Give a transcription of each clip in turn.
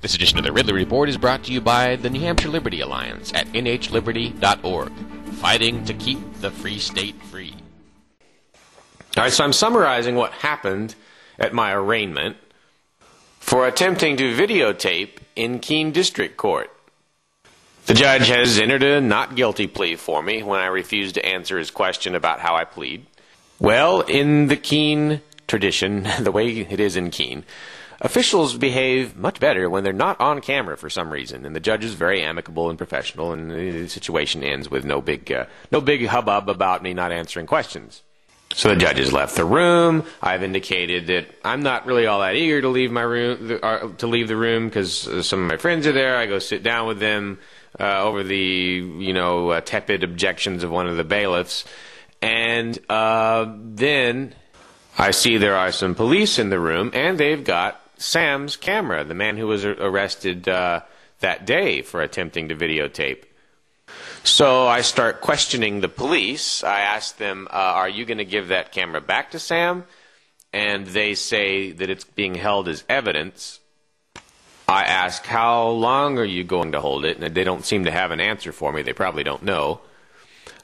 This edition of the Ridley Report is brought to you by the New Hampshire Liberty Alliance at nhliberty.org, fighting to keep the free state free. All right, so I'm summarizing what happened at my arraignment for attempting to videotape in Keene District Court. The judge has entered a not guilty plea for me when I refused to answer his question about how I plead. Well, in the Keene tradition, the way it is in Keene, officials behave much better when they're not on camera for some reason, and the judge is very amicable and professional, and the situation ends with no big hubbub about me not answering questions. So the judge has left the room. I've indicated that I'm not really all that eager to leave my room, leave the room, because some of my friends are there. I go sit down with them over the tepid objections of one of the bailiffs, and then I see there are some police in the room, and they've got Sam's camera, the man who was arrested that day for attempting to videotape. So I start questioning the police. I ask them, are you going to give that camera back to Sam? And they say that it's being held as evidence. I ask, how long are you going to hold it? And they don't seem to have an answer for me. They probably don't know.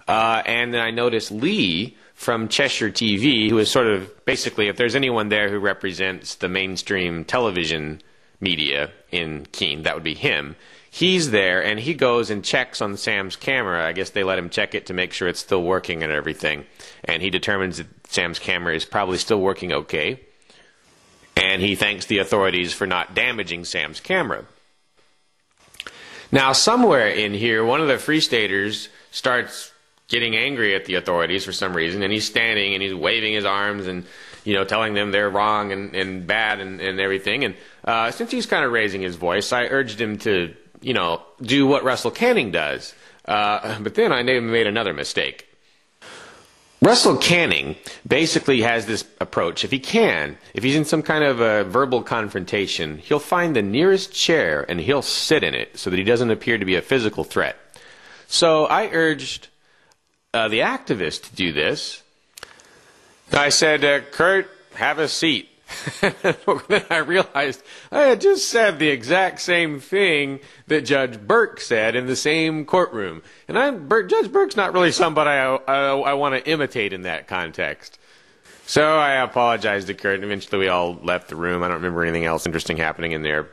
And then I notice Lee from Cheshire TV, who is sort of basically, if there's anyone there who represents the mainstream television media in Keene, that would be him. He's there, and he goes and checks on Sam's camera. I guess they let him check it to make sure it's still working and everything. And he determines that Sam's camera is probably still working okay. And he thanks the authorities for not damaging Sam's camera. Now, somewhere in here, one of the Free Staters starts getting angry at the authorities for some reason, and he's standing and he's waving his arms and telling them they're wrong and bad and everything. And since he's kind of raising his voice, I urged him to do what Russell Canning does. But then I made another mistake. Russell Canning basically has this approach. If he's in some kind of a verbal confrontation, he'll find the nearest chair and he'll sit in it so that he doesn't appear to be a physical threat. So I urged the activist to do this. I said, Kurt, have a seat. Then I realized I had just said the exact same thing that Judge Burke said in the same courtroom. And Judge Burke's not really somebody I want to imitate in that context. So I apologized to Kurt, and eventually we all left the room. I don't remember anything else interesting happening in there.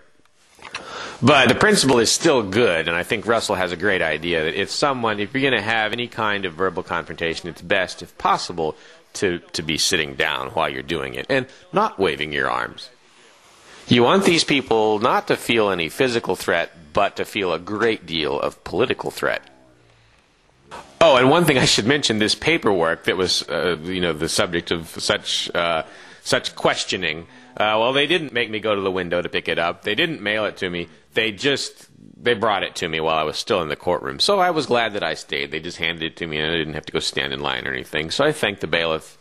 But the principle is still good, and I think Russell has a great idea that if you're going to have any kind of verbal confrontation, it's best, if possible, to be sitting down while you're doing it and not waving your arms. You want these people not to feel any physical threat, but to feel a great deal of political threat. Oh, and one thing I should mention, this paperwork that was the subject of such questioning. Well, they didn't make me go to the window to pick it up. They didn't mail it to me. They brought it to me while I was still in the courtroom. So I was glad that I stayed. They just handed it to me, and I didn't have to go stand in line or anything. So I thanked the bailiff,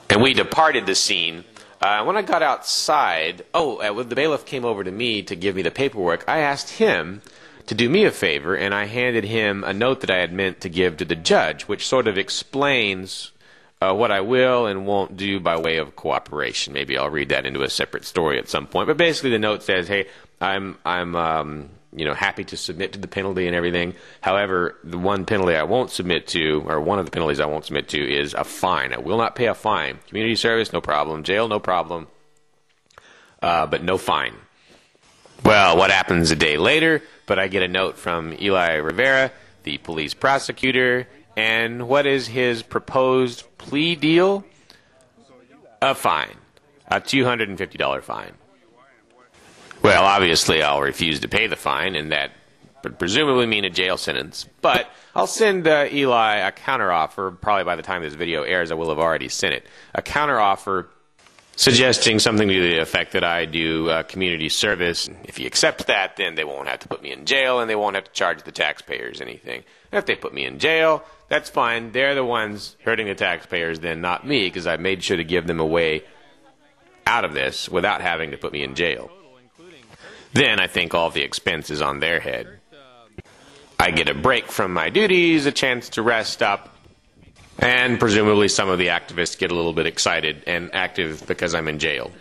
and we departed the scene. When I got outside, when the bailiff came over to me to give me the paperwork, I asked him to do me a favor, and I handed him a note that I had meant to give to the judge, which sort of explains what I will and won't do by way of cooperation. Maybe I'll read that into a separate story at some point. But basically the note says, hey, I'm happy to submit to the penalty and everything. However, the one penalty I won't submit to, or one of the penalties I won't submit to, is a fine. I will not pay a fine. Community service, no problem. Jail, no problem. But no fine. Well, what happens a day later? But I get a note from Eli Rivera, the police prosecutor, and what is his proposed plea deal? A fine. A $250 fine. Well, obviously I'll refuse to pay the fine, and that would presumably mean a jail sentence. But I'll send Eli a counteroffer. Probably by the time this video airs, I will have already sent it. A counteroffer suggesting something to the effect that I do community service. If he accepts that, then they won't have to put me in jail, and they won't have to charge the taxpayers anything. And if they put me in jail, that's fine. They're the ones hurting the taxpayers, then, not me, because I made sure to give them a way out of this without having to put me in jail. Then I think all the expense is on their head. I get a break from my duties, a chance to rest up, and presumably some of the activists get a little bit excited and active because I'm in jail.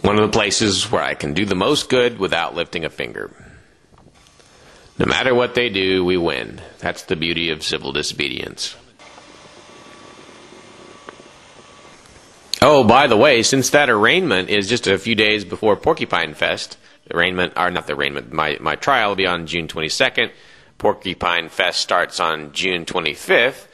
One of the places where I can do the most good without lifting a finger. No matter what they do, we win. That's the beauty of civil disobedience. Oh, by the way, since that arraignment is just a few days before Porcupine Fest, my trial will be on June 22nd. Porcupine Fest starts on June 25th.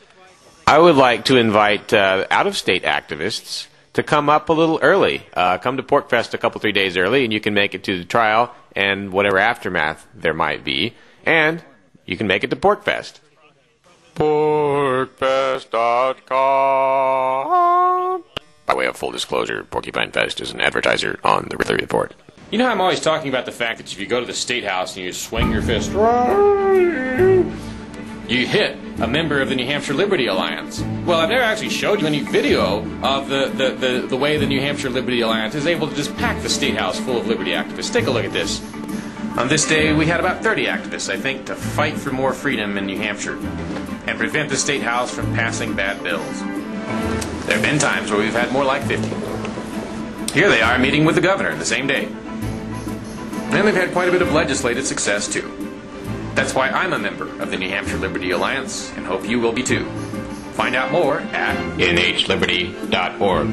I would like to invite out-of-state activists to come up a little early. Come to PorcFest a couple, 3 days early, and you can make it to the trial and whatever aftermath there might be. And you can make it to PorcFest. PorcFest.com. By way of full disclosure, Porcupine Fest is an advertiser on the Ridley Report. You know how I'm always talking about the fact that if you go to the State House and you swing your fist, you hit a member of the New Hampshire Liberty Alliance. Well, I've never actually showed you any video of the way the New Hampshire Liberty Alliance is able to just pack the State House full of liberty activists. Take a look at this. On this day, we had about 30 activists, I think, to fight for more freedom in New Hampshire and prevent the State House from passing bad bills. There have been times where we've had more like 50. Here they are meeting with the governor the same day. And they've had quite a bit of legislative success, too. That's why I'm a member of the New Hampshire Liberty Alliance, and hope you will be, too. Find out more at nhliberty.org.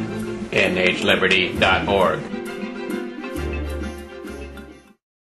nhliberty.org.